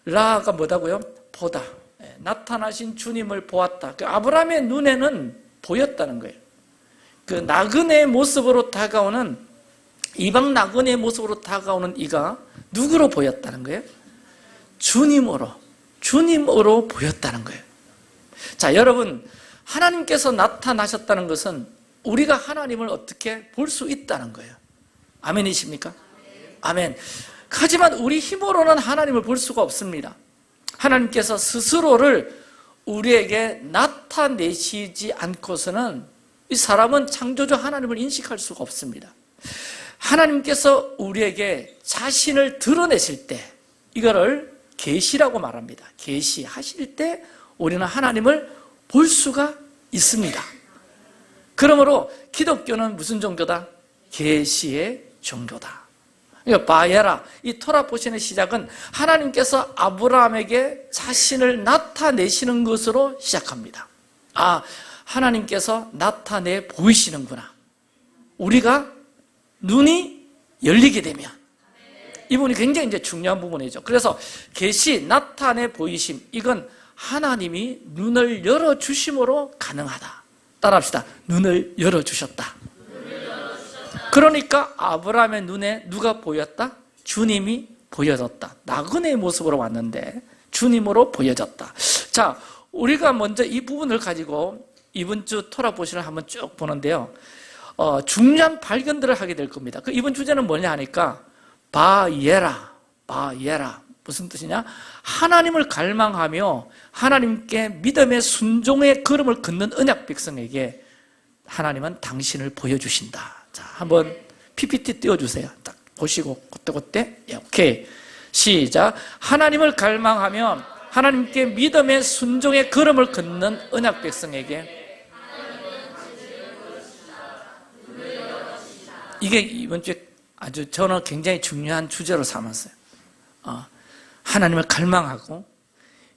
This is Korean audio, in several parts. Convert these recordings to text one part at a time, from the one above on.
라가 뭐다고요? 보다. 나타나신 주님을 보았다. 그 아브라함의 눈에는 보였다는 거예요. 그 나그네의 모습으로 다가오는, 이방 나그네의 모습으로 다가오는 이가 누구로 보였다는 거예요? 주님으로 보였다는 거예요. 자, 여러분, 하나님께서 나타나셨다는 것은 우리가 하나님을 어떻게 볼 수 있다는 거예요. 아멘이십니까? 아멘. 하지만 우리 힘으로는 하나님을 볼 수가 없습니다. 하나님께서 스스로를 우리에게 나타내시지 않고서는 이 사람은 창조주 하나님을 인식할 수가 없습니다. 하나님께서 우리에게 자신을 드러내실 때 이거를 계시라고 말합니다. 계시하실 때 우리는 하나님을 볼 수가 있습니다. 그러므로 기독교는 무슨 종교다? 계시의 종교다. 바예라, 이 토라 포션의 시작은 하나님께서 아브라함에게 자신을 나타내시는 것으로 시작합니다. 아, 하나님께서 나타내 보이시는구나. 우리가 눈이 열리게 되면, 이 부분이 굉장히 이제 중요한 부분이죠. 그래서 계시, 나타내 보이심, 이건 하나님이 눈을 열어주심으로 가능하다. 따라합시다. 눈을 열어주셨다. 그러니까 아브라함의 눈에 누가 보였다? 주님이 보여졌다. 나그네의 모습으로 왔는데 주님으로 보여졌다. 자, 우리가 먼저 이 부분을 가지고 이번 주 토라 포션을 한번 쭉 보는데요. 중요한 발견들을 하게 될 겁니다. 그 이번 주제는 뭐냐 하니까 바예라. 무슨 뜻이냐? 하나님을 갈망하며 하나님께 믿음의 순종의 걸음을 걷는 언약 백성에게 하나님은 당신을 보여주신다. 자, 한번 PPT 띄워주세요. 딱 보시고 그때 오케이. 시작. 하나님을 갈망하며 하나님께 믿음의 순종의 걸음을 걷는 언약 백성에게 이게 이번 주에 아주 저는 굉장히 중요한 주제로 삼았어요. 하나님을 갈망하고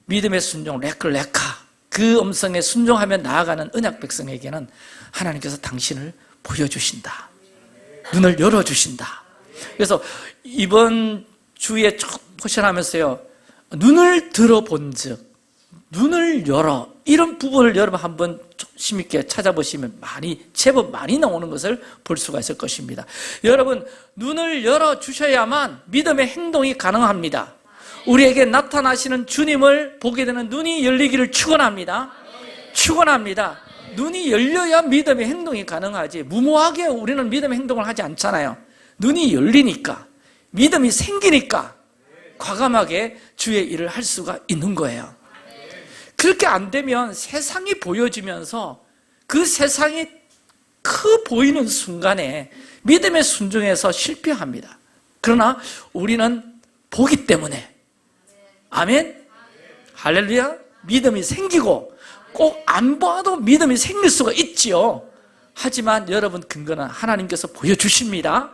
믿음의 순종, 레카 그 음성에 순종하며 나아가는 언약 백성에게는 하나님께서 당신을 보여주신다. 눈을 열어주신다. 그래서 이번 주에 포션하면서요, 눈을 들어본 즉, 눈을 열어, 이런 부분을 여러분 한번 심있게 찾아보시면 제법 많이 나오는 것을 볼 수가 있을 것입니다. 여러분, 눈을 열어주셔야만 믿음의 행동이 가능합니다. 우리에게 나타나시는 주님을 보게 되는 눈이 열리기를 축원합니다. 눈이 열려야 믿음의 행동이 가능하지, 무모하게 우리는 믿음의 행동을 하지 않잖아요. 눈이 열리니까, 믿음이 생기니까 과감하게 주의 일을 할 수가 있는 거예요. 그렇게 안 되면 세상이 보여지면서 그 세상이 커 보이는 순간에 믿음의 순종에서 실패합니다. 그러나 우리는 보기 때문에, 아멘? 할렐루야. 믿음이 생기고 꼭 안 봐도 믿음이 생길 수가 있지요. 하지만 여러분, 근거는 하나님께서 보여주십니다.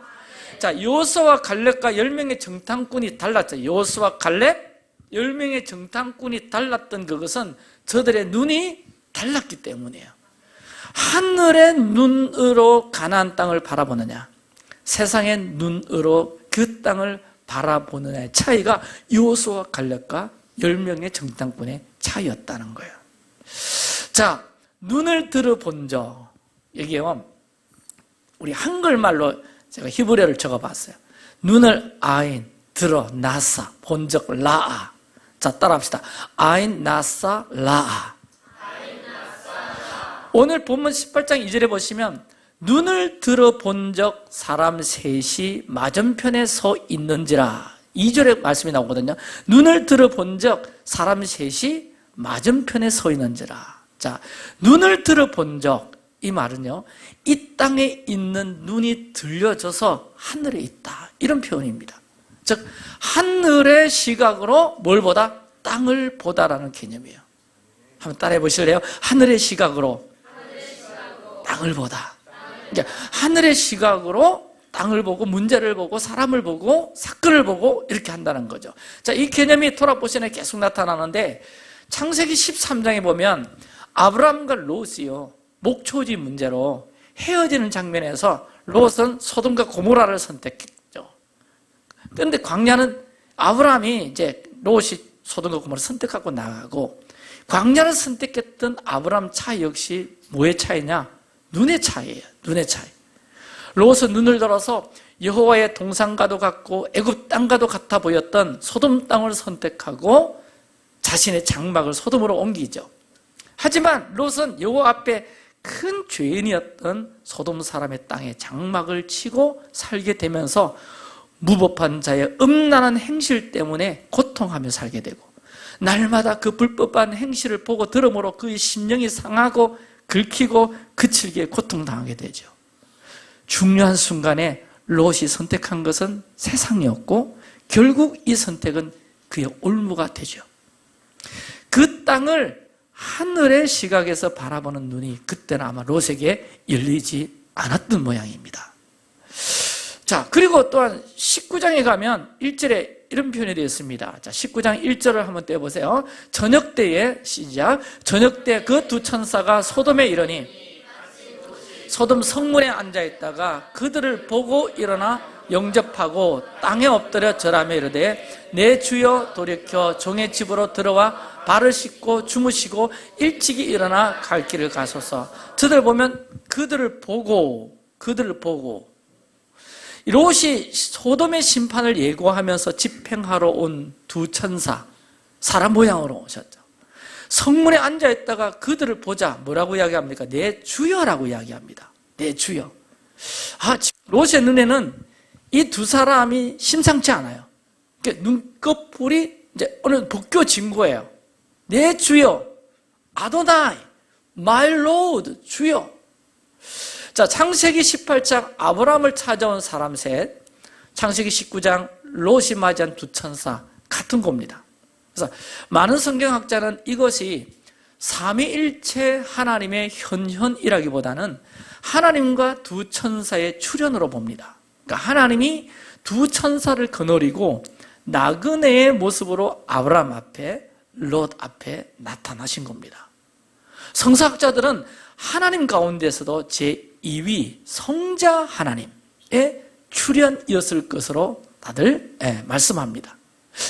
자, 여호수아와 갈렙과 10명의 정탐꾼이 달랐죠. 여호수아와 갈렙 10명의 정탐꾼이 달랐던 그것은 저들의 눈이 달랐기 때문이에요. 하늘의 눈으로 가나안 땅을 바라보느냐, 세상의 눈으로 그 땅을 바라보느냐의 차이가 여호수아와 갈렙과 10명의 정탐꾼의 차이였다는 거예요. 자, 눈을 들어본 적, 여기요, 우리 한글말로 제가 히브리어를 적어봤어요. 눈을 아인, 들어, 나사, 본 적, 라아. 자, 따라합시다. 아인, 나사, 라아. 오늘 본문 18장 2절에 보시면 눈을 들어본 적 사람 셋이 맞은편에 서 있는지라, 2절에 말씀이 나오거든요. 눈을 들어본 적 사람 셋이 맞은편에 서 있는지라. 자, 눈을 들어본 적, 이 말은요, 이 땅에 있는 눈이 들려져서 하늘에 있다, 이런 표현입니다. 즉, 하늘의 시각으로 뭘 보다? 땅을 보다라는 개념이에요. 한번 따라해 보실래요? 하늘의 시각으로 땅을 보다. 그러니까 하늘의 시각으로 땅을 보고, 문제를 보고, 사람을 보고, 사건을 보고, 이렇게 한다는 거죠. 자, 이 개념이 토라 포션에 계속 나타나는데, 창세기 13장에 보면 아브라함과 롯이요, 목초지 문제로 헤어지는 장면에서 롯은 소돔과 고모라를 선택했죠. 그런데 광야는 아브라함이 이제 롯이 소돔과 고모라를 선택하고 나가고, 광야를 선택했던 아브라함 차 역시 뭐의 차이냐? 눈의 차이예요. 눈의 차이. 롯은 눈을 들어서 여호와의 동산과도 같고 애굽 땅과도 같아 보였던 소돔 땅을 선택하고 자신의 장막을 소돔으로 옮기죠. 하지만 롯은 여호와 앞에 큰 죄인이었던 소돔 사람의 땅에 장막을 치고 살게 되면서 무법한 자의 음란한 행실 때문에 고통하며 살게 되고, 날마다 그 불법한 행실을 보고 들음으로 그의 심령이 상하고 긁히고 그칠기에 고통당하게 되죠. 중요한 순간에 롯이 선택한 것은 세상이었고 결국 이 선택은 그의 올무가 되죠. 그 땅을 하늘의 시각에서 바라보는 눈이 그때는 아마 롯에게 열리지 않았던 모양입니다. 자, 그리고 또한 19장에 가면 1절에 이런 표현이 되어 있습니다. 자, 19장 1절을 한번 떼보세요. 저녁 때에, 시작. 저녁 때 그 두 천사가 소돔에 이르니 소돔 성문에 앉아있다가 그들을 보고 일어나 영접하고 땅에 엎드려 절하며 이르되 내 주여 돌이켜 종의 집으로 들어와 발을 씻고 주무시고 일찍이 일어나 갈 길을 가소서. 저들 보면 그들을 보고 롯이 소돔의 심판을 예고하면서 집행하러 온 두 천사, 사람 모양으로 오셨죠. 성문에 앉아있다가 그들을 보자 뭐라고 이야기합니까? 내 주여라고 이야기합니다. 내 주여. 롯의 눈에는 이 두 사람이 심상치 않아요. 그러니까 눈꺼풀이 이제 어느 벗겨진 거예요. 내 주여, 아도나이, my Lord, 주여. 자, 창세기 18장 아브라함을 찾아온 사람 셋, 창세기 19장 롯이 맞이한 두 천사, 같은 겁니다. 그래서 많은 성경학자는 이것이 삼위일체 하나님의 현현이라기보다는 하나님과 두 천사의 출현으로 봅니다. 그러니까 하나님이 두 천사를 거느리고 나그네의 모습으로 아브라함 앞에, 롯 앞에 나타나신 겁니다. 성서학자들은 하나님 가운데서도 제2위 성자 하나님의 출현이었을 것으로 다들 말씀합니다.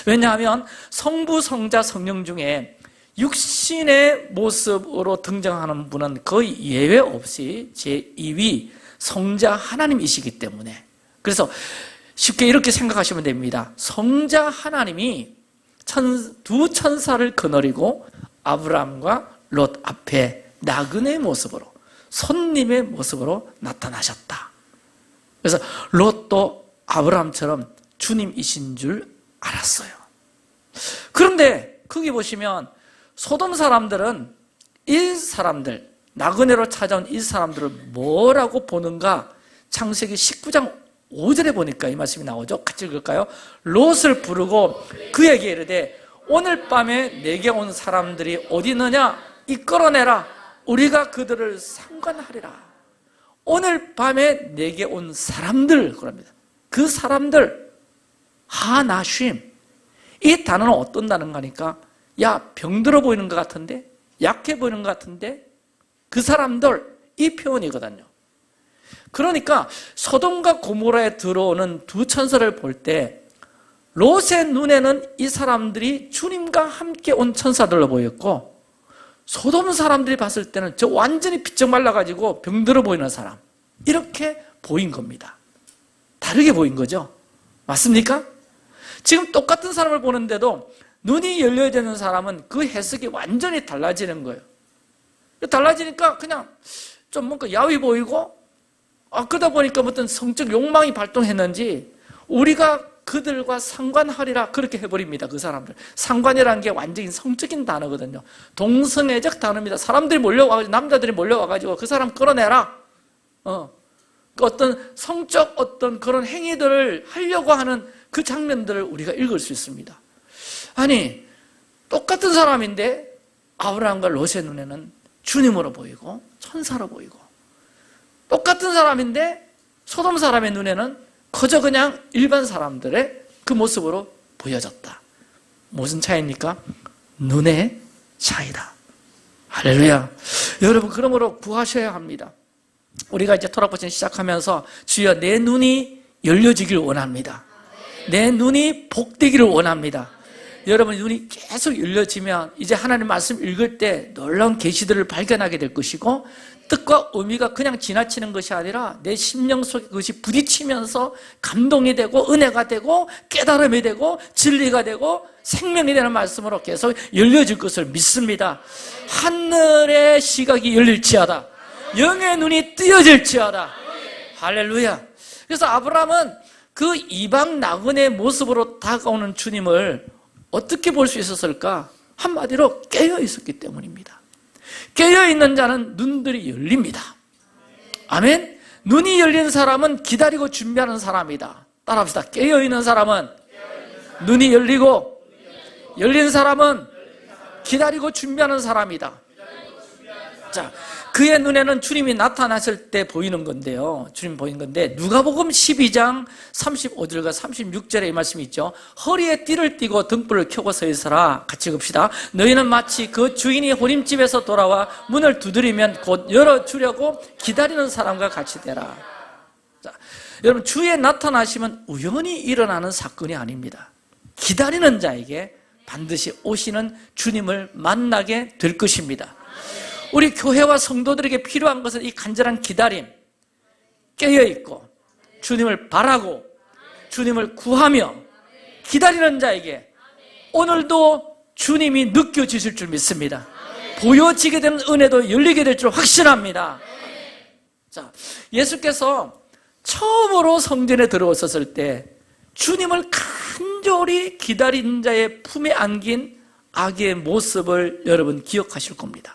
왜냐하면 성부, 성자, 성령 중에 육신의 모습으로 등장하는 분은 거의 예외 없이 제2위 성자 하나님이시기 때문에, 그래서 쉽게 이렇게 생각하시면 됩니다. 성자 하나님이 두 천사를 거느리고 아브라함과 롯 앞에 나그네의 모습으로, 손님의 모습으로 나타나셨다. 그래서 롯도 아브라함처럼 주님이신 줄 알았어요. 그런데 거기 보시면 소돔 사람들은 이 사람들, 나그네로 찾아온 이 사람들을 뭐라고 보는가? 창세기 19장 5절에 보니까 이 말씀이 나오죠. 같이 읽을까요? 롯을 부르고 그에게 이르되 오늘 밤에 내게 온 사람들이 어디 있느냐? 이끌어내라. 우리가 그들을 상관하리라. 오늘 밤에 내게 온 사람들, 그럽니다. 그 사람들, 하나쉼. 이 단어는 어떤 단어인가니까, 야, 병들어 보이는 것 같은데? 약해 보이는 것 같은데? 그 사람들, 이 표현이거든요. 그러니까 소돔과 고모라에 들어오는 두 천사를 볼 때 롯의 눈에는 이 사람들이 주님과 함께 온 천사들로 보였고, 소돔 사람들이 봤을 때는 저 완전히 비쩍 말라가지고 병들어 보이는 사람, 이렇게 보인 겁니다. 다르게 보인 거죠. 맞습니까? 지금 똑같은 사람을 보는데도 눈이 열려야 되는 사람은 그 해석이 완전히 달라지는 거예요. 달라지니까 그냥 좀 뭔가 야위 보이고, 그러다 보니까 어떤 성적 욕망이 발동했는지 우리가 그들과 상관하리라 그렇게 해버립니다. 그 사람들. 상관이라는 게 완전히 성적인 단어거든요. 동성애적 단어입니다. 사람들이 몰려와가지고, 남자들이 몰려와가지고 그 사람 끌어내라. 그 어떤 성적 어떤 그런 행위들을 하려고 하는 그 장면들을 우리가 읽을 수 있습니다. 아니, 똑같은 사람인데 아브라함과 롯의 눈에는 주님으로 보이고 천사로 보이고, 똑같은 사람인데 소돔 사람의 눈에는 그저 그냥 일반 사람들의 그 모습으로 보여졌다. 무슨 차이입니까? 눈의 차이다. 할렐루야. 여러분, 그러므로 구하셔야 합니다. 우리가 이제 토라포션 시작하면서 주여 내 눈이 열려지길 원합니다. 내 눈이 복되기를 원합니다. 여러분의 눈이 계속 열려지면 이제 하나님 말씀 읽을 때 놀라운 계시들을 발견하게 될 것이고, 뜻과 의미가 그냥 지나치는 것이 아니라 내 심령 속에 그것이 부딪히면서 감동이 되고 은혜가 되고 깨달음이 되고 진리가 되고 생명이 되는 말씀으로 계속 열려질 것을 믿습니다. 하늘의 시각이 열릴지어다, 영의 눈이 뜨여질지어다. 할렐루야. 그래서 아브라함은 그 이방 나그네의 모습으로 다가오는 주님을 어떻게 볼 수 있었을까? 한마디로 깨어 있었기 때문입니다. 깨어 있는 자는 눈들이 열립니다. 아멘. 눈이 열린 사람은 기다리고 준비하는 사람이다. 따라합시다. 깨어 있는 사람은 눈이 열리고, 열린 사람은 기다리고 준비하는 사람이다. 자, 그의 눈에는 주님이 나타났을 때 보이는 건데요. 주님 보이는 건데, 누가복음 12장 35절과 36절에 이 말씀이 있죠. 허리에 띠를 띠고 등불을 켜고 서 있어라. 같이 봅시다. 너희는 마치 그 주인이 호림집에서 돌아와 문을 두드리면 곧 열어주려고 기다리는 사람과 같이 되라. 자, 여러분, 주의 나타나심은 우연히 일어나는 사건이 아닙니다. 기다리는 자에게 반드시 오시는 주님을 만나게 될 것입니다. 우리 교회와 성도들에게 필요한 것은 이 간절한 기다림, 깨어있고 주님을 바라고 주님을 구하며 기다리는 자에게 오늘도 주님이 느껴지실 줄 믿습니다. 보여지게 되는 은혜도 열리게 될 줄 확신합니다. 자, 예수께서 처음으로 성전에 들어오셨을 때 주님을 간절히 기다린 자의 품에 안긴 아기의 모습을 여러분 기억하실 겁니다.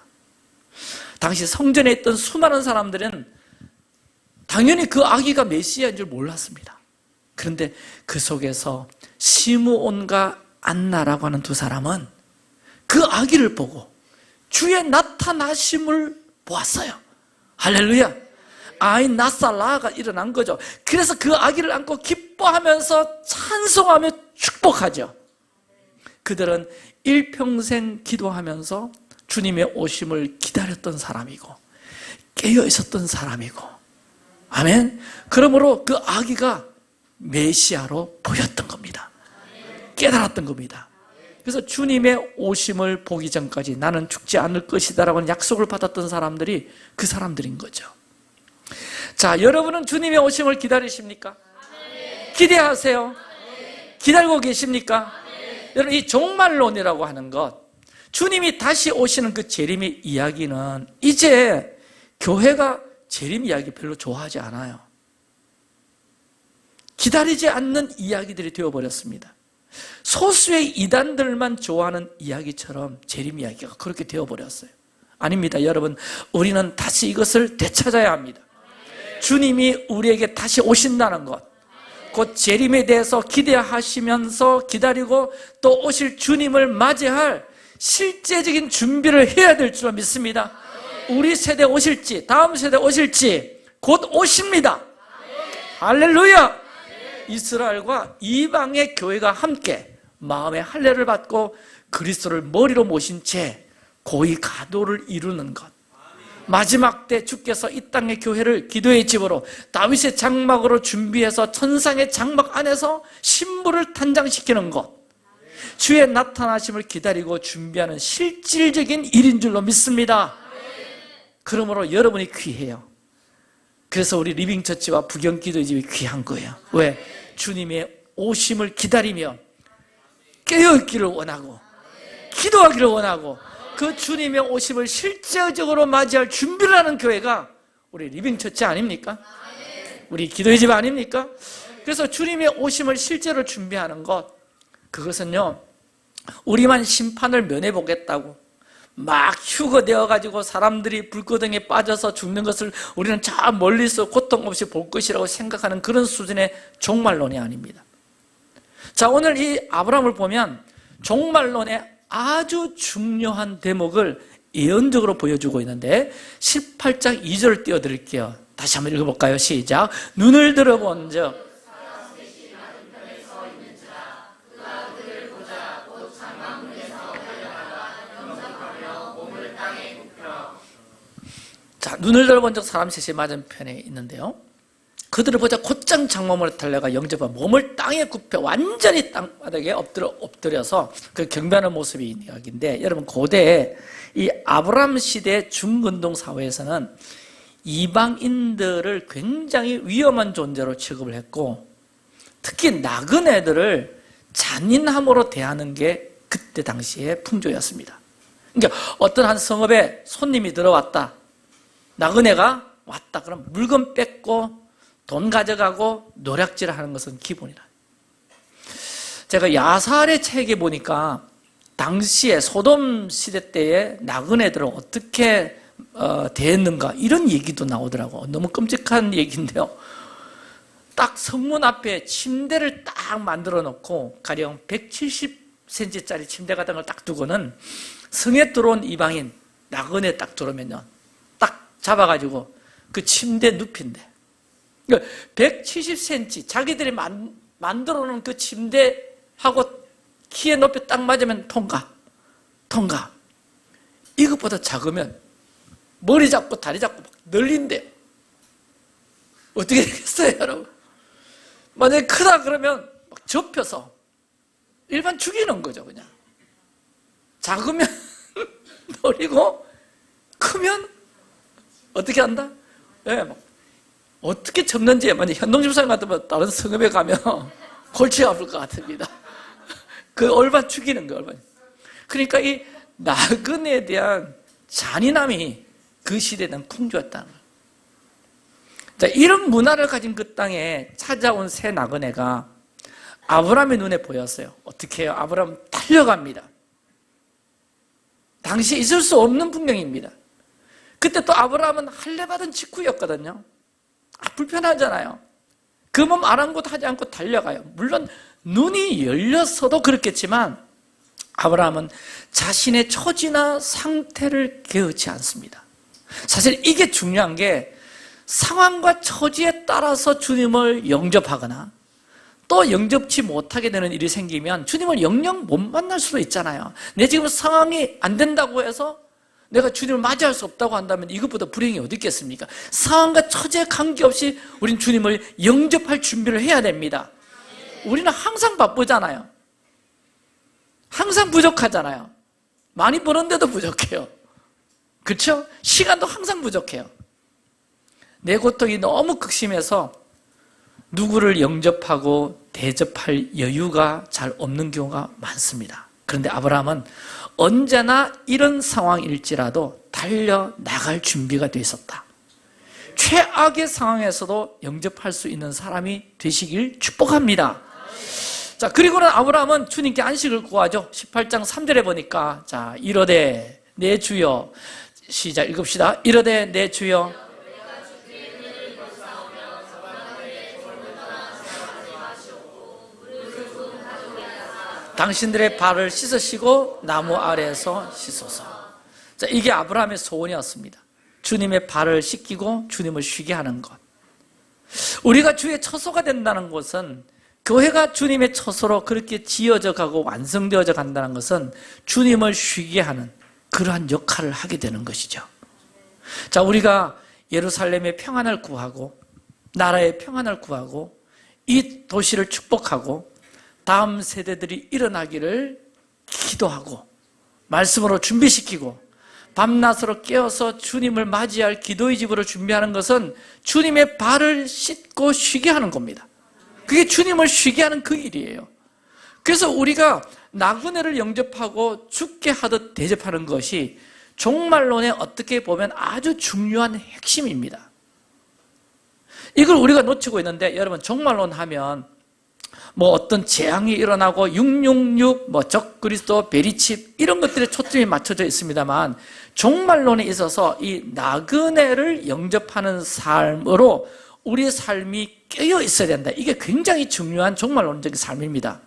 당시 성전에 있던 수많은 사람들은 당연히 그 아기가 메시아인 줄 몰랐습니다. 그런데 그 속에서 시므온과 안나라고 하는 두 사람은 그 아기를 보고 주의 나타나심을 보았어요. 할렐루야. 아이 나살라가 일어난 거죠. 그래서 그 아기를 안고 기뻐하면서 찬송하며 축복하죠. 그들은 일평생 기도하면서 주님의 오심을 기다렸던 사람이고 깨어 있었던 사람이고, 아멘. 그러므로 그 아기가 메시아로 보였던 겁니다. 깨달았던 겁니다. 그래서 주님의 오심을 보기 전까지 나는 죽지 않을 것이다 라고 약속을 받았던 사람들이 그 사람들인 거죠. 자, 여러분은 주님의 오심을 기다리십니까? 기대하세요. 기다리고 계십니까? 여러분, 이 종말론이라고 하는 것, 주님이 다시 오시는 그 재림의 이야기는 이제 교회가 재림 이야기 별로 좋아하지 않아요. 기다리지 않는 이야기들이 되어버렸습니다. 소수의 이단들만 좋아하는 이야기처럼 재림 이야기가 그렇게 되어버렸어요. 아닙니다. 여러분, 우리는 다시 이것을 되찾아야 합니다. 주님이 우리에게 다시 오신다는 것, 곧 재림에 대해서 기대하시면서 기다리고 또 오실 주님을 맞이할 실제적인 준비를 해야 될 줄 믿습니다. 우리 세대 오실지 다음 세대 오실지 곧 오십니다. 할렐루야. 이스라엘과 이방의 교회가 함께 마음의 할례를 받고 그리스도를 머리로 모신 채 고이 가도를 이루는 것, 마지막 때 주께서 이 땅의 교회를 기도의 집으로 다윗의 장막으로 준비해서 천상의 장막 안에서 신부를 탄장시키는 것, 주의 나타나심을 기다리고 준비하는 실질적인 일인 줄로 믿습니다. 그러므로 여러분이 귀해요. 그래서 우리 리빙처치와 부경기도집이 귀한 거예요. 왜? 주님의 오심을 기다리며 깨어있기를 원하고 기도하기를 원하고 그 주님의 오심을 실제적으로 맞이할 준비를 하는 교회가 우리 리빙처치 아닙니까? 우리 기도의 집 아닙니까? 그래서 주님의 오심을 실제로 준비하는 것, 그것은요, 우리만 심판을 면해보겠다고 막 휴거되어가지고 사람들이 불구덩이에 빠져서 죽는 것을 우리는 저 멀리서 고통 없이 볼 것이라고 생각하는 그런 수준의 종말론이 아닙니다. 자, 오늘 이 아브라함을 보면 종말론의 아주 중요한 대목을 예언적으로 보여주고 있는데 18장 2절을 띄워드릴게요. 다시 한번 읽어볼까요? 시작. 눈을 들어본 적 자, 눈을 들어본 적 사람 셋이 맞은편에 있는데요, 그들을 보자 곧장 장막으로 달려가 영접하고 몸을 땅에 굽혀 완전히 땅바닥에 엎드려서 그 경배하는 모습이 있는 이야기인데, 여러분 고대에 이 아브라함 시대 중근동 사회에서는 이방인들을 굉장히 위험한 존재로 취급을 했고, 특히 나그네들을 잔인함으로 대하는 게 그때 당시의 풍조였습니다. 그러니까 어떤 한 성읍에 손님이 들어왔다, 나그네가 왔다, 그럼 물건 뺏고 돈 가져가고 노략질을 하는 것은 기본이라. 제가 야살의 책에 보니까 당시에 소돔 시대 때에 나그네들을 어떻게 대했는가 이런 얘기도 나오더라고. 너무 끔찍한 얘기인데요. 딱 성문 앞에 침대를 딱 만들어 놓고 가령 170cm짜리 침대 같은 걸 딱 두고는 성에 들어온 이방인 나그네 딱 들어오면요, 딱 잡아가지고 그 침대 눕힌대. 그러니까 170cm 자기들이 만들어 놓은 그 침대하고 키에 높이 딱 맞으면 통과. 이것보다 작으면 머리 잡고 다리 잡고 막 늘린대요. 어떻게 되겠어요, 여러분? 만약에 크다 그러면 막 접혀서 일반 죽이는 거죠, 그냥. 작으면 노리고 크면 어떻게 한다? 네, 막 어떻게 접는지, 만약 현동집사님 같으면 다른 성읍에 가면 골치가 아플 것 같습니다. 그 얼반 죽이는 거예요, 얼반. 그러니까 이 나그네에 대한 잔인함이 그 시대에는 풍조였다는 거예요. 자, 이런 문화를 가진 그 땅에 찾아온 새 나그네가 아브라함의 눈에 보였어요. 어떻게 해요? 아브라함 달려갑니다. 당시에 있을 수 없는 풍경입니다. 그때 또 아브라함은 할례받은 직후였거든요. 불편하잖아요. 그 몸 아랑곳하지 않고 달려가요. 물론 눈이 열렸어도 그렇겠지만 아브라함은 자신의 처지나 상태를 개의치 않습니다. 사실 이게 중요한 게, 상황과 처지에 따라서 주님을 영접하거나 또 영접치 못하게 되는 일이 생기면 주님을 영영 못 만날 수도 있잖아요. 내 지금 상황이 안 된다고 해서 내가 주님을 맞이할 수 없다고 한다면 이것보다 불행이 어디 있겠습니까? 상황과 처지에 관계없이 우린 주님을 영접할 준비를 해야 됩니다. 우리는 항상 바쁘잖아요. 항상 부족하잖아요. 많이 버는데도 부족해요. 그렇죠? 시간도 항상 부족해요. 내 고통이 너무 극심해서 누구를 영접하고 대접할 여유가 잘 없는 경우가 많습니다. 그런데 아브라함은 언제나 이런 상황일지라도 달려나갈 준비가 돼 있었다. 최악의 상황에서도 영접할 수 있는 사람이 되시길 축복합니다. 자, 그리고는 아브라함은 주님께 안식을 구하죠. 18장 3절에 보니까, 자, 이르되 내 주여, 시작 읽읍시다. 이르되 내 주여, 당신들의 발을 씻으시고 나무 아래에서 씻소서. 자, 이게 아브라함의 소원이었습니다. 주님의 발을 씻기고 주님을 쉬게 하는 것. 우리가 주의 처소가 된다는 것은, 교회가 주님의 처소로 그렇게 지어져 가고 완성되어져 간다는 것은 주님을 쉬게 하는 그러한 역할을 하게 되는 것이죠. 자, 우리가 예루살렘의 평안을 구하고 나라의 평안을 구하고 이 도시를 축복하고 다음 세대들이 일어나기를 기도하고 말씀으로 준비시키고 밤낮으로 깨어서 주님을 맞이할 기도의 집으로 준비하는 것은 주님의 발을 씻고 쉬게 하는 겁니다. 그게 주님을 쉬게 하는 그 일이에요. 그래서 우리가 나그네를 영접하고 죽게 하듯 대접하는 것이 종말론에 어떻게 보면 아주 중요한 핵심입니다. 이걸 우리가 놓치고 있는데, 여러분, 종말론 하면 뭐 어떤 재앙이 일어나고 666, 뭐 적그리스도, 베리칩 이런 것들에 초점이 맞춰져 있습니다만, 종말론에 있어서 이 나그네를 영접하는 삶으로 우리의 삶이 깨어 있어야 된다. 이게 굉장히 중요한 종말론적인 삶입니다.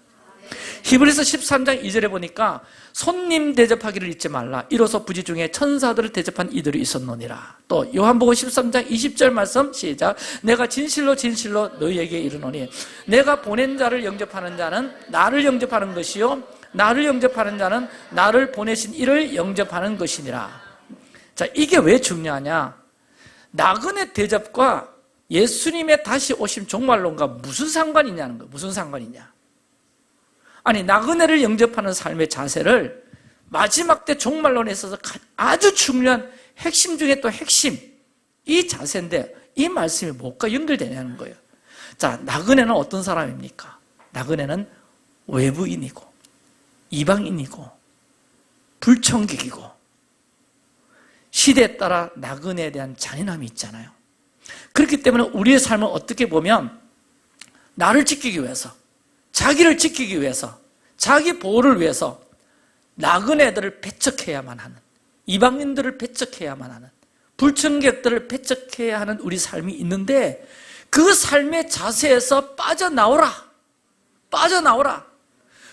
히브리서 13장 2절에 보니까 손님 대접하기를 잊지 말라. 이로써 부지 중에 천사들을 대접한 이들이 있었노니라. 또 요한복음 13장 20절 말씀 시작. 내가 진실로 진실로 너희에게 이르노니 내가 보낸 자를 영접하는 자는 나를 영접하는 것이요 나를 영접하는 자는 나를 보내신 이를 영접하는 것이니라. 자, 이게 왜 중요하냐? 나그네 대접과 예수님의 다시 오심 종말론과 무슨 상관이냐는 거예요. 무슨 상관이냐. 아니, 나그네를 영접하는 삶의 자세를 마지막 때 종말론에 있어서 아주 중요한 핵심 중에 또 핵심, 이 자세인데 이 말씀이 뭐가 연결되냐는 거예요. 자, 나그네는 어떤 사람입니까? 나그네는 외부인이고 이방인이고 불청객이고 시대에 따라 나그네에 대한 잔인함이 있잖아요. 그렇기 때문에 우리의 삶은 어떻게 보면 나를 지키기 위해서, 자기를 지키기 위해서, 자기 보호를 위해서 나그네들을 배척해야만 하는, 이방인들을 배척해야만 하는, 불청객들을 배척해야 하는 우리 삶이 있는데, 그 삶의 자세에서 빠져나오라.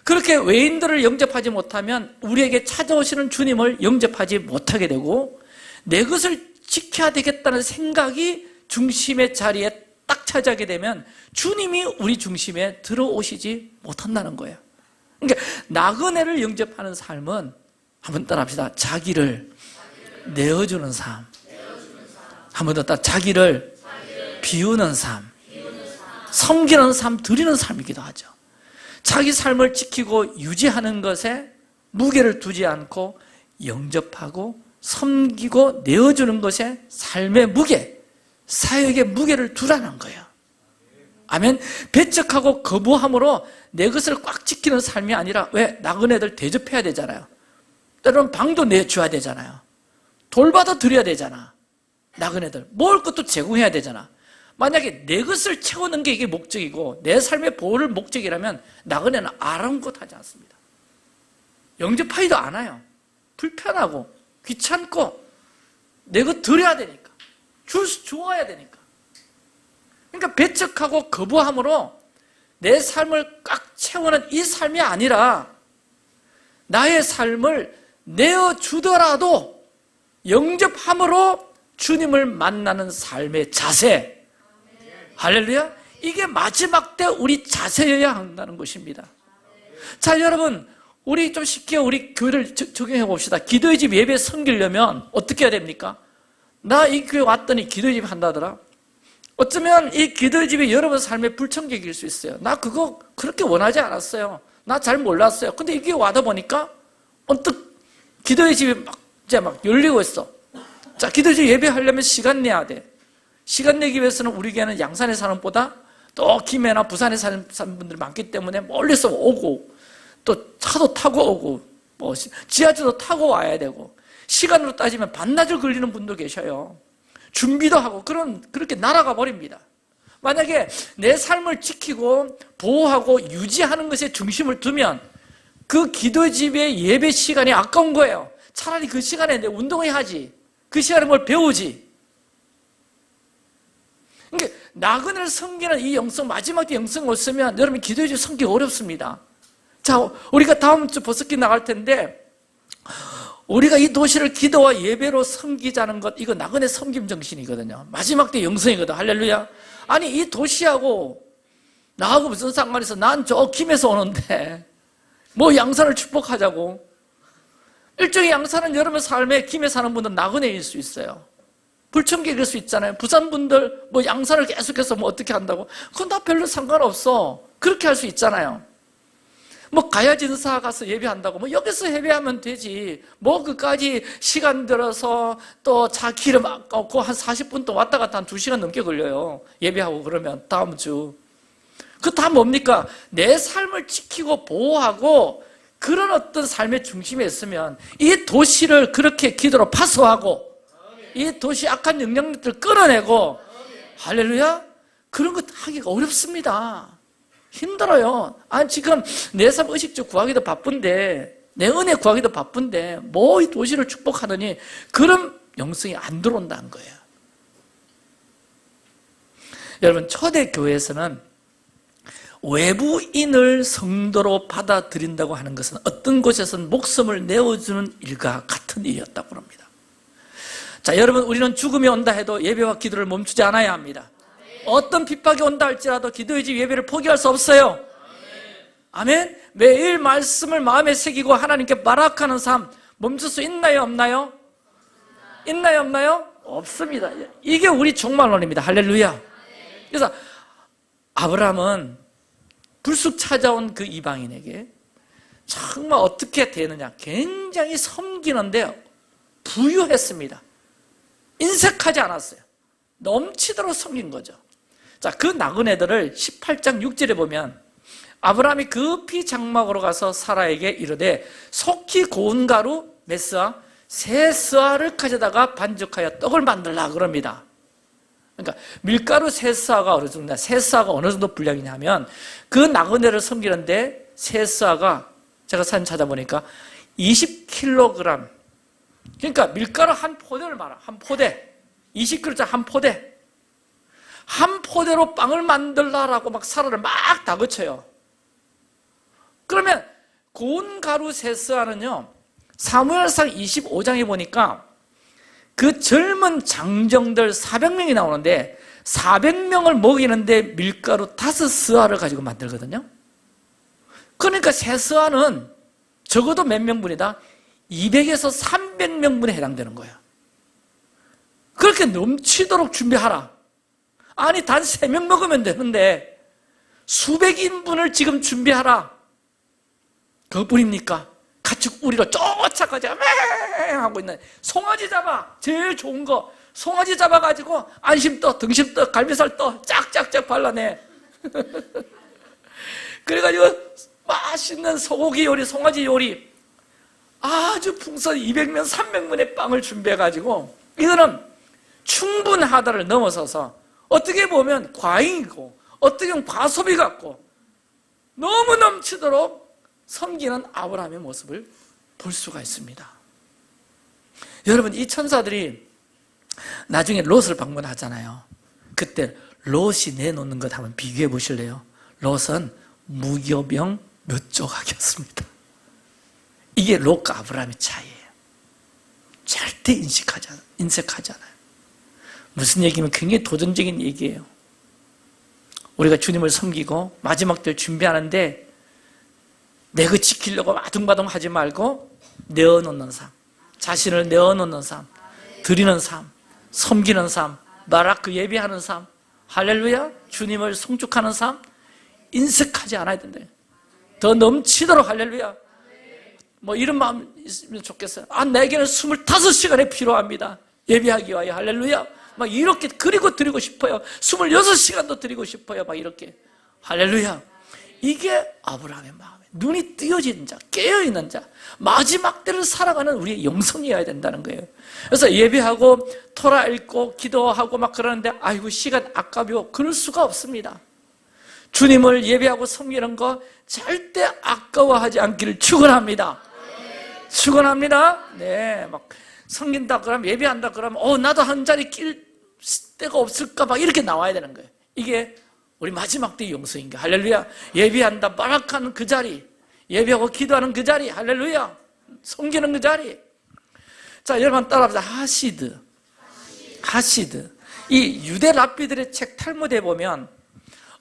그렇게 외인들을 영접하지 못하면 우리에게 찾아오시는 주님을 영접하지 못하게 되고, 내 것을 지켜야 되겠다는 생각이 중심의 자리에 딱 차지하게 되면 주님이 우리 중심에 들어오시지 못한다는 거예요. 그러니까 나그네를 영접하는 삶은, 한번 따라합시다. 자기를 내어주는 삶. 한번 더 따라, 자기를 비우는 삶, 섬기는 삶, 드리는 삶이기도 하죠. 자기 삶을 지키고 유지하는 것에 무게를 두지 않고 영접하고 섬기고 내어주는 것에 삶의 무게, 사역의 무게를 두라는 거예요. 아멘. 배척하고 거부함으로 내 것을 꽉 지키는 삶이 아니라, 왜? 나그네들 대접해야 되잖아요. 때로는 방도 내줘야 되잖아요. 돌봐도 드려야 되잖아. 나그네들 먹을 것도 제공해야 되잖아. 만약에 내 것을 채우는 게 이게 목적이고 내 삶의 보호를 목적이라면 나그네는 아랑곳하지 않습니다. 영접하지도 않아요. 불편하고 귀찮고 내 것 드려야 되니까, 주어야 되니까. 그러니까 배척하고 거부함으로 내 삶을 꽉 채우는 이 삶이 아니라, 나의 삶을 내어주더라도 영접함으로 주님을 만나는 삶의 자세. 할렐루야. 이게 마지막 때 우리 자세여야 한다는 것입니다. 자, 여러분, 우리 좀 쉽게 우리 교회를 적용해 봅시다. 기도의 집 예배 섬기려면 어떻게 해야 됩니까? 나 이 교회 왔더니 기도의 집 한다더라. 어쩌면 이 기도의 집이 여러분 삶의 불청객일 수 있어요. 나 그거 그렇게 원하지 않았어요. 나 잘 몰랐어요. 근데 이 교회 와다 보니까 언뜻 기도의 집이 이제 막 열리고 있어. 자, 기도의 집 예배하려면 시간 내야 돼. 시간 내기 위해서는 우리 교회는 양산에 사는 보다 또 김해나 부산에 사는 분들이 많기 때문에 멀리서 오고, 또 차도 타고 오고, 뭐 지하철도 타고 와야 되고, 시간으로 따지면 반나절 걸리는 분도 계셔요. 준비도 하고 그렇게 날아가 버립니다. 만약에 내 삶을 지키고 보호하고 유지하는 것에 중심을 두면 그 기도의 집의 예배 시간이 아까운 거예요. 차라리 그 시간에 내 운동을 하지, 그 시간에 뭘 배우지. 그러니까 나그네를 섬기는 이 영성, 마지막 때 영성을 없으면 여러분 기도의 집 섬기기 어렵습니다. 자, 우리가 다음 주 버스킹 나갈 텐데, 우리가 이 도시를 기도와 예배로 섬기자는 것, 이거 나그네 섬김 정신이거든요. 마지막 때 영성이거든. 할렐루야. 아니, 이 도시하고 나하고 무슨 상관이 있어? 난 저 김에서 오는데 뭐 양산을 축복하자고. 일종의 양산은 여러분 삶에 김에 사는 분들은 나그네일 수 있어요. 불청객일 수 있잖아요. 부산 분들 뭐 양산을 계속해서 뭐 어떻게 한다고? 그건 다 별로 상관없어. 그렇게 할 수 있잖아요. 뭐 가야진사 가서 예배한다고 뭐 여기서 예배하면 되지. 뭐 그까지 시간 들어서 또 차 기름 아깝고 한 40분 또 왔다 갔다 한 2시간 넘게 걸려요. 예배하고 그러면 다음 주. 그 다 뭡니까? 내 삶을 지키고 보호하고 그런 어떤 삶의 중심에 있으면 이 도시를 그렇게 기도로 파수하고 이 도시 악한 영향력들을 끌어내고, 할렐루야? 그런 것 하기가 어렵습니다. 힘들어요. 아니, 지금 내 삶 의식주 구하기도 바쁜데, 내 은혜 구하기도 바쁜데, 뭐 이 도시를 축복하느니, 그런 영성이 안 들어온다는 거예요. 여러분, 초대교회에서는 외부인을 성도로 받아들인다고 하는 것은 어떤 곳에서는 목숨을 내어주는 일과 같은 일이었다고 합니다. 자, 여러분, 우리는 죽음이 온다 해도 예배와 기도를 멈추지 않아야 합니다. 어떤 핍박이 온다 할지라도 기도의 집 예배를 포기할 수 없어요. 아멘. 매일 말씀을 마음에 새기고 하나님께 말악하는 삶 멈출 수 있나요, 없나요? 있나요, 없나요? 없습니다. 이게 우리 종말론입니다. 할렐루야. 그래서 아브라함은 불쑥 찾아온 그 이방인에게 정말 어떻게 되느냐, 굉장히 섬기는데 부유했습니다. 인색하지 않았어요. 넘치도록 섬긴 거죠. 자, 그 나그네들을 18장 6절에 보면 아브라함이 급히 장막으로 가서 사라에게 이르되 속히 고운 가루 몇 스아? 세 스아를 가져다가 반죽하여 떡을 만들라 그럽니다. 그러니까 밀가루 세 스아가 어느 정도, 세 스아가 어느 정도 분량이냐면 그 나그네를 섬기는데 세 스아가 제가 사진 찾아보니까 20kg, 그러니까 밀가루 한 포대를 말아. 한 포대, 20kg짜리 한 포대, 한 포대로 빵을 만들라라고 막 사라를 막 다그쳐요. 그러면 고운 가루 세 스아는요, 사무엘상 25장에 보니까 그 젊은 장정들 400명이 나오는데 400명을 먹이는데 밀가루 5스아를 가지고 만들거든요. 그러니까 세 스아는 적어도 몇 명분이다? 200에서 300명분에 해당되는 거예요. 그렇게 넘치도록 준비하라. 아니, 단 3명 먹으면 되는데 수백 인분을 지금 준비하라. 그것뿐입니까? 가축 우리로 쫓아가자 하고 있는 송아지 잡아, 제일 좋은 거 송아지 잡아가지고 안심떡, 등심떡, 갈비살떡 짝짝짝 발라내. 그래가지고 맛있는 소고기 요리, 송아지 요리 아주 풍선 200명, 300명의 빵을 준비해가지고 이거는 충분하다를 넘어서서 어떻게 보면 과잉이고 어떻게 보면 과소비 같고 너무 넘치도록 섬기는 아브라함의 모습을 볼 수가 있습니다. 여러분, 이 천사들이 나중에 롯을 방문하잖아요. 그때 롯이 내놓는 것 한번 비교해 보실래요? 롯은 무교병 몇 조각이었습니다. 이게 롯과 아브라함의 차이예요. 절대 인색하지 않아요. 무슨 얘기면 굉장히 도전적인 얘기예요. 우리가 주님을 섬기고 마지막 때 준비하는데 내 거 지키려고 아둥바둥 하지 말고 내어놓는 삶, 자신을 내어놓는 삶, 드리는 삶, 섬기는 삶, 바라크 예배하는 삶, 할렐루야, 주님을 송축하는 삶, 인색하지 않아야 된다. 더 넘치도록 할렐루야. 뭐 이런 마음 있으면 좋겠어요. 아, 내게는 25시간이 필요합니다. 예배하기 위하여 할렐루야. 막 이렇게 그리고 드리고 싶어요. 26시간도 드리고 싶어요. 막 이렇게 할렐루야. 이게 아브라함의 마음이에요. 눈이 뜨여진 자, 깨어있는 자, 마지막 때를 살아가는 우리의 영성이어야 된다는 거예요. 그래서 예배하고 토라 읽고 기도하고 막 그러는데 아이고 시간 아까워, 그럴 수가 없습니다. 주님을 예배하고 섬기는 거 절대 아까워하지 않기를 축원합니다. 축원합니다. 네, 막 섬긴다 그러면, 예배한다 그러면 나도 한 자리 낄 데가 없을까 막 이렇게 나와야 되는 거예요. 이게 우리 마지막 때의 영성인가. 할렐루야. 예배한다 바락하는 그 자리, 예배하고 기도하는 그 자리, 할렐루야, 섬기는 그 자리. 자, 여러분 따라합시다. 하시드. 이 유대 랍비들의 책 탈무드에 보면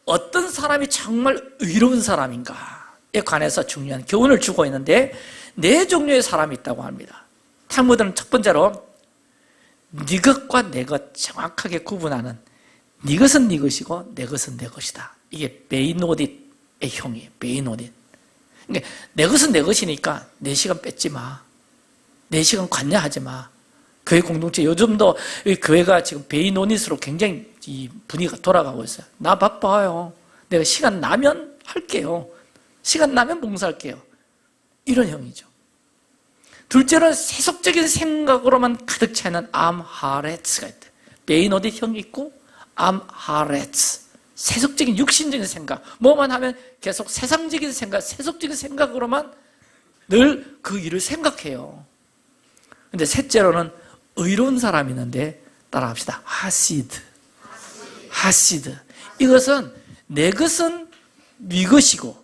어떤 사람이 정말 의로운 사람인가에 관해서 중요한 교훈을 주고 있는데 4종류의 사람이 있다고 합니다. 탈무드는 첫 번째로 네 것과 내 것 정확하게 구분하는, 네 것은 네 것이고 내 것은 내 것이다. 이게 베이노딧의 형이에요. 베이노딧. 그러니까 내 것은 내 것이니까 내 시간 뺏지 마. 내 시간 관여하지 마. 교회 공동체, 요즘도 교회가 지금 베이노닛으로 굉장히 이 분위기가 돌아가고 있어요. 나 바빠요. 내가 시간 나면 할게요. 시간 나면 봉사할게요. 이런 형이죠. 둘째로는 세속적인 생각으로만 가득 차 있는 암하레츠가 있대. 베이노딧 형이 있고 암하레츠, 세속적인 육신적인 생각, 뭐만 하면 계속 세상적인 생각, 세속적인 생각으로만 늘 그 일을 생각해요. 근데 셋째로는 의로운 사람이 있는데 따라합시다. 하시드. 이것은 내 것은 네 것이고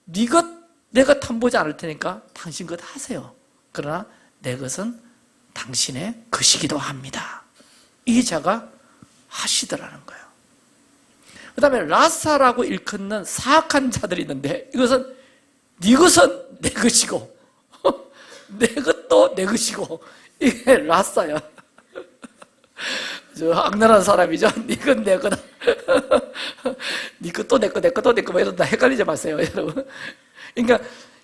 네 것 내가 탐보지 않을 테니까 당신 것 하세요. 그러나 내 것은 당신의 것이기도 합니다. 이 자가 하시더라는 거예요. 그 다음에 라사라고 일컫는 사악한 자들이 있는데 이것은 네 것은 내 것이고 내 것도 내 것이고, 이게 라사야. 저 악랄한 사람이죠. 니건 내 거다. 니 거 또 내 거, 내 거 또 내 거, 뭐 이러다 헷갈리지 마세요, 여러분. 그러니까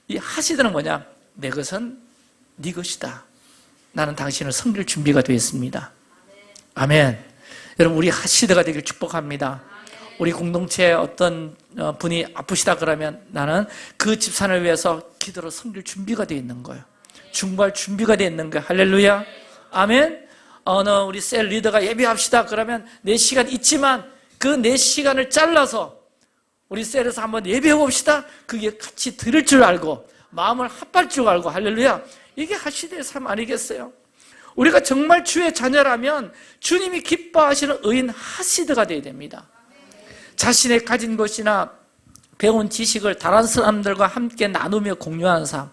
이 하시드는 뭐냐? 내 것은 네 것이다. 나는 당신을 섬길 준비가 되어 있습니다. 아멘. 여러분, 우리 하시드가 되길 축복합니다. 우리 공동체에 어떤 분이 아프시다 그러면 나는 그 집사를 위해서 기도로 섬길 준비가 되어 있는 거예요. 중보할 준비가 되어 있는 거예요. 할렐루야. 아멘. 우리 셀 리더가 예배합시다 그러면 4시간 있지만 그 4시간을 잘라서 우리 셀에서 한번 예배해 봅시다. 그게 같이 들을 줄 알고 마음을 합할 줄 알고, 할렐루야. 이게 하시드의 삶 아니겠어요? 우리가 정말 주의 자녀라면 주님이 기뻐하시는 의인 하시드가 되어야 됩니다. 자신의 가진 것이나 배운 지식을 다른 사람들과 함께 나누며 공유하는 삶,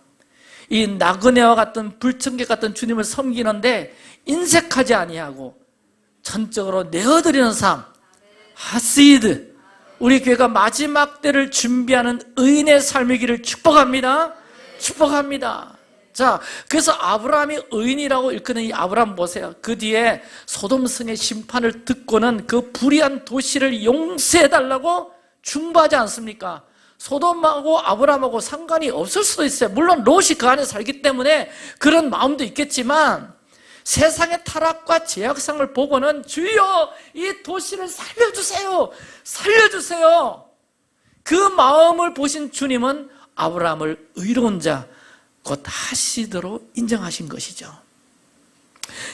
이 나그네와 같은 불청객 같은 주님을 섬기는데 인색하지 아니하고 전적으로 내어드리는 삶, 하시드. 우리 교회가 마지막 때를 준비하는 의인의 삶이기를 축복합니다. 축복합니다. 자, 그래서 아브라함이 의인이라고 일컫는 이 아브라함 보세요. 그 뒤에 소돔 성의 심판을 듣고는 그 불의한 도시를 용서해달라고 중보하지 않습니까? 소돔하고 아브라함하고 상관이 없을 수도 있어요. 물론 롯이 그 안에 살기 때문에 그런 마음도 있겠지만 세상의 타락과 죄악상을 보고는 주여 이 도시를 살려주세요. 살려주세요. 그 마음을 보신 주님은 아브라함을 의로운 자, 곧 하시드로 인정하신 것이죠.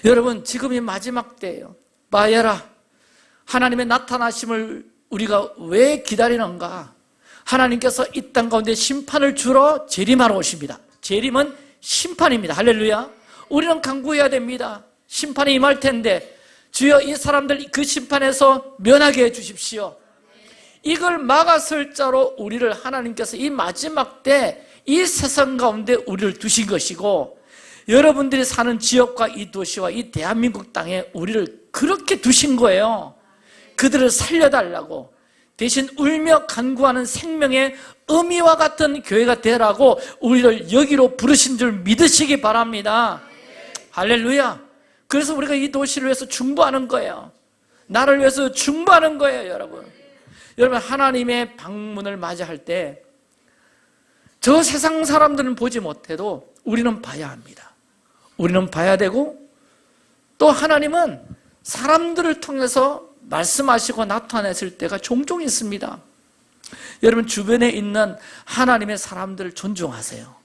여러분, 지금이 마지막 때예요. 바야라, 하나님의 나타나심을 우리가 왜 기다리는가? 하나님께서 이 땅 가운데 심판을 주러 재림하러 오십니다. 재림은 심판입니다. 할렐루야. 우리는 간구해야 됩니다. 심판이 임할 텐데 주여 이 사람들 그 심판에서 면하게 해주십시오. 이걸 막았을 자로 우리를 하나님께서 이 마지막 때 이 세상 가운데 우리를 두신 것이고, 여러분들이 사는 지역과 이 도시와 이 대한민국 땅에 우리를 그렇게 두신 거예요. 그들을 살려달라고, 대신 울며 간구하는 생명의 의미와 같은 교회가 되라고 우리를 여기로 부르신 줄 믿으시기 바랍니다. 할렐루야. 그래서 우리가 이 도시를 위해서 중보하는 거예요. 나를 위해서 중보하는 거예요. 여러분, 하나님의 방문을 맞이할 때 저 세상 사람들은 보지 못해도 우리는 봐야 합니다. 우리는 봐야 되고, 또 하나님은 사람들을 통해서 말씀하시고 나타내실 때가 종종 있습니다. 여러분, 주변에 있는 하나님의 사람들을 존중하세요.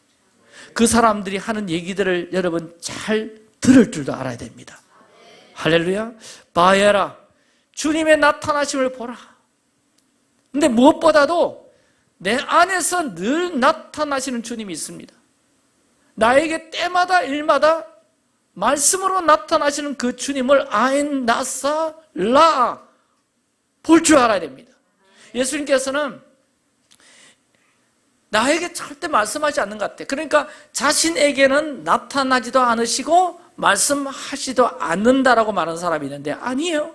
그 사람들이 하는 얘기들을 여러분 잘 들을 줄도 알아야 됩니다. 할렐루야. 바야라, 주님의 나타나심을 보라. 근데 무엇보다도 내 안에서 늘 나타나시는 주님이 있습니다. 나에게 때마다 일마다 말씀으로 나타나시는 그 주님을 아인 나사 라 볼 줄 알아야 됩니다. 예수님께서는 나에게 절대 말씀하지 않는 것 같아요. 그러니까 자신에게는 나타나지도 않으시고 말씀하시지도 않는다라고 말하는 사람이 있는데, 아니에요.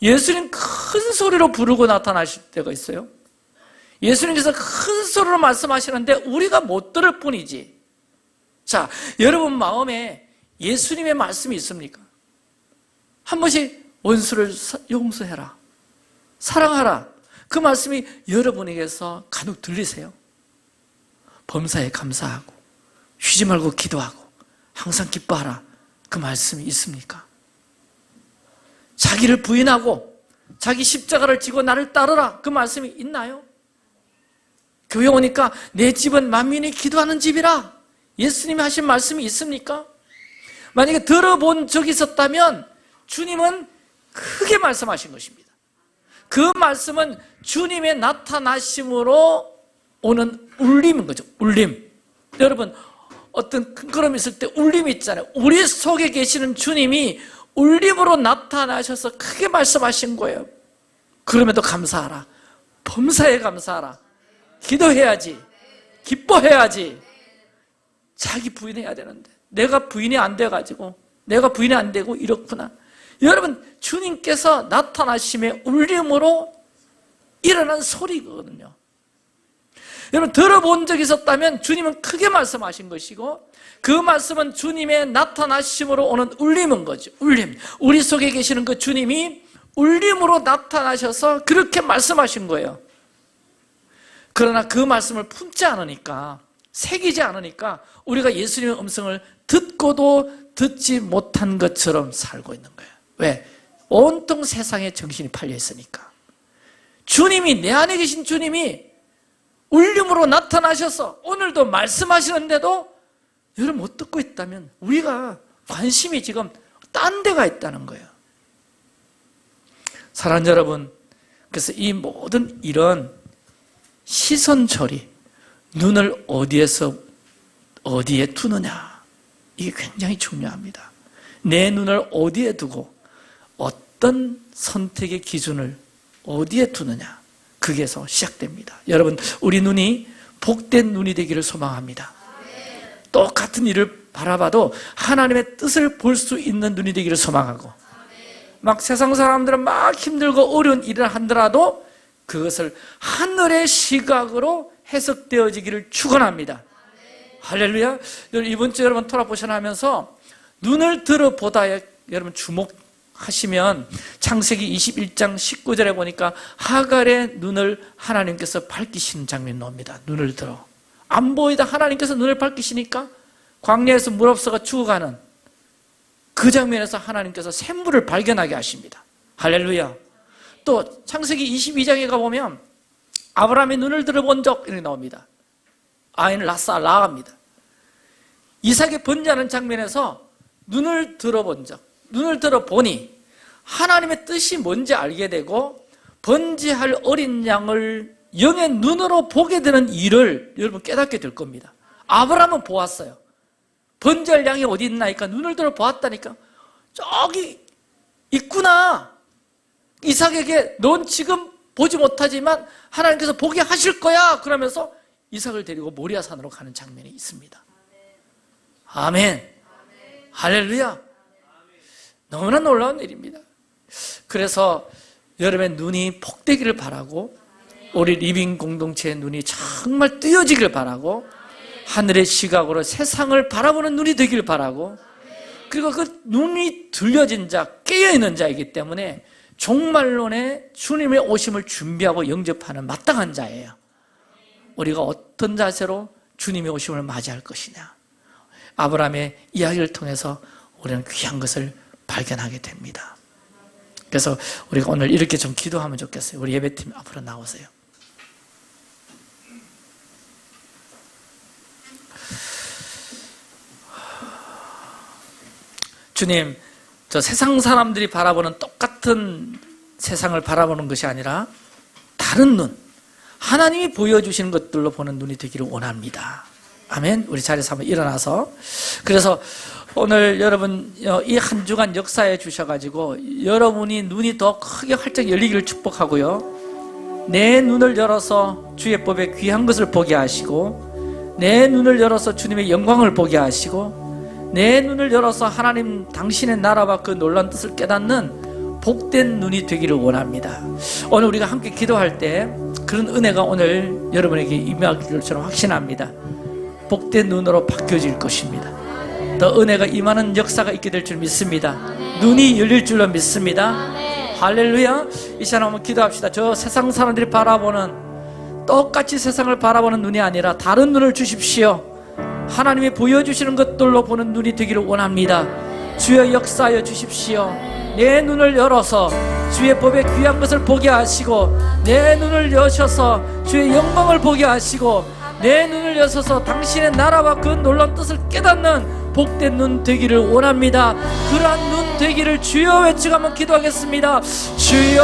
예수님 큰 소리로 부르고 나타나실 때가 있어요. 예수님께서 큰 소리로 말씀하시는데 우리가 못 들을 뿐이지. 자, 여러분 마음에 예수님의 말씀이 있습니까? 한 번씩 원수를 용서해라, 사랑하라, 그 말씀이 여러분에게서 간혹 들리세요? 범사에 감사하고 쉬지 말고 기도하고 항상 기뻐하라, 그 말씀이 있습니까? 자기를 부인하고 자기 십자가를 지고 나를 따르라, 그 말씀이 있나요? 교회 오니까 내 집은 만민이 기도하는 집이라, 예수님이 하신 말씀이 있습니까? 만약에 들어본 적이 있었다면 주님은 크게 말씀하신 것입니다. 그 말씀은 주님의 나타나심으로 오는 울림인 거죠. 울림. 여러분, 어떤 큰 걸음이 있을 때 울림이 있잖아요. 우리 속에 계시는 주님이 울림으로 나타나셔서 크게 말씀하신 거예요. 그럼에도 감사하라, 범사에 감사하라, 기도해야지, 기뻐해야지. 자기 부인해야 되는데 내가 부인이 안 돼가지고, 내가 부인이 안 되고 이렇구나. 여러분, 주님께서 나타나심의 울림으로 일어난 소리거든요. 여러분 들어본 적이 있었다면 주님은 크게 말씀하신 것이고 그 말씀은 주님의 나타나심으로 오는 울림인 거죠. 울림. 우리 속에 계시는 그 주님이 울림으로 나타나셔서 그렇게 말씀하신 거예요. 그러나 그 말씀을 품지 않으니까, 새기지 않으니까 우리가 예수님의 음성을 듣고도 듣지 못한 것처럼 살고 있는 거예요. 왜? 온통 세상에 정신이 팔려 있으니까. 주님이, 내 안에 계신 주님이 울림으로 나타나셔서 오늘도 말씀하시는데도 여러분 못 듣고 있다면 우리가 관심이 지금 딴 데가 있다는 거예요. 사랑하는 여러분, 그래서 이 모든 이런 시선 처리, 눈을 어디에 두느냐, 이게 굉장히 중요합니다. 내 눈을 어디에 두고 어떤 선택의 기준을 어디에 두느냐, 그게서 시작됩니다. 여러분, 우리 눈이 복된 눈이 되기를 소망합니다. 똑같은 일을 바라봐도 하나님의 뜻을 볼 수 있는 눈이 되기를 소망하고, 막 세상 사람들은 막 힘들고 어려운 일을 하더라도 그것을 하늘의 시각으로 해석되어지기를 축원합니다. 할렐루야. 이번 주 여러분 토라포션 하면서 눈을 들어보다에 여러분 주목하시면 창세기 21장 19절에 보니까 하갈의 눈을 하나님께서 밝히시는 장면이 나옵니다. 눈을 들어 안 보이다 하나님께서 눈을 밝히시니까 광야에서 물 없어가 죽어가는 그 장면에서 하나님께서 샘물을 발견하게 하십니다. 할렐루야. 또 창세기 22장에 가보면 아브라함의 눈을 들어본 적 이렇게 나옵니다. 아이는 라합니다. 이삭의 번제하는 장면에서 눈을 들어본 적, 눈을 들어보니 하나님의 뜻이 뭔지 알게 되고 번제할 어린 양을 영의 눈으로 보게 되는 일을 여러분 깨닫게 될 겁니다. 아브라함은 보았어요. 번제할 양이 어디 있나니까 눈을 들어 보았다니까. 저기 있구나. 이삭에게 넌 지금 보지 못하지만 하나님께서 보게 하실 거야. 그러면서 이삭을 데리고 모리아산으로 가는 장면이 있습니다. 아멘. 할렐루야. 너무나 놀라운 일입니다. 그래서 여러분의 눈이 복되기를 바라고, 우리 리빙 공동체의 눈이 정말 뜨여지기를 바라고, 하늘의 시각으로 세상을 바라보는 눈이 되기를 바라고, 그리고 그 눈이 들려진 자, 깨어있는 자이기 때문에 종말론에 주님의 오심을 준비하고 영접하는 마땅한 자예요. 우리가 어떤 자세로 주님의 오심을 맞이할 것이냐, 아브라함의 이야기를 통해서 우리는 귀한 것을 발견하게 됩니다. 그래서 우리가 오늘 이렇게 좀 기도하면 좋겠어요. 우리 예배팀 앞으로 나오세요. 주님, 저 세상 사람들이 바라보는 똑같은 세상을 바라보는 것이 아니라 다른 눈, 하나님이 보여주시는 것들로 보는 눈이 되기를 원합니다. 아멘. 우리 자리에서 한번 일어나서, 그래서 오늘 여러분 이 한 주간 역사해 주셔가지고 여러분이 눈이 더 크게 활짝 열리기를 축복하고요, 내 눈을 열어서 주의 법에 귀한 것을 보게 하시고, 내 눈을 열어서 주님의 영광을 보게 하시고, 내 눈을 열어서 하나님 당신의 나라와 그 놀라운 뜻을 깨닫는 복된 눈이 되기를 원합니다. 오늘 우리가 함께 기도할 때 그런 은혜가 오늘 여러분에게 임하기를 저는 확신합니다. 복된 눈으로 바뀌어질 것입니다. 더 은혜가 임하는 역사가 있게 될 줄 믿습니다. 눈이 열릴 줄로 믿습니다. 할렐루야. 이 시간 한번 기도합시다. 저 세상 사람들이 바라보는, 똑같이 세상을 바라보는 눈이 아니라 다른 눈을 주십시오. 하나님이 보여주시는 것들로 보는 눈이 되기를 원합니다. 주여 역사하여 주십시오. 내 눈을 열어서 주의 법에 귀한 것을 보게 하시고, 내 눈을 여셔서 주의 영광을 보게 하시고, 내 눈을 여셔서 당신의 나라와 그 놀라운 뜻을 깨닫는 복된 눈 되기를 원합니다. 그러한 눈 되기를 주여 외치고 한번 기도하겠습니다. 주여.